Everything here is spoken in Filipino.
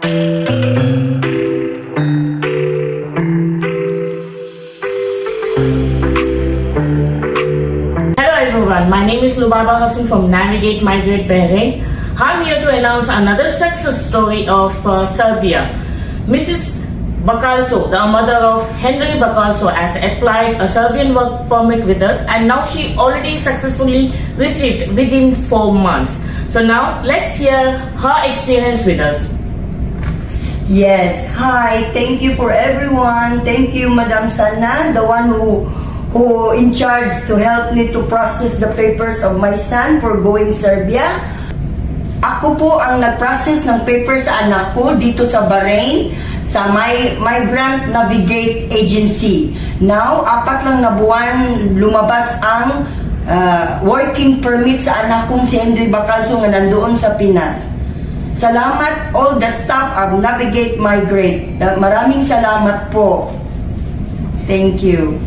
Hello everyone, my name is Lubaba Hassan from Navigate Migrate Bahrain. I'm here to announce another success story of Serbia. Mrs. Bacalso, the mother of Henry Bacalso, has applied a Serbian work permit with us, and now she already successfully received within 4 months. So now let's hear her experience with us. Yes, hi, thank you for everyone. Thank you, Madam Sana, the one who in charge to help me to process the papers of my son for going Serbia. Ako po ang nag-process ng papers sa anak ko dito sa Bahrain sa Migrant Navigate Agency. Now, 4 lang na buwan lumabas ang working permit sa anak kong si Henry Bacalso nga nandoon sa Pinas. Salamat all the staff of Navigate Migrate. Maraming salamat po. Thank you.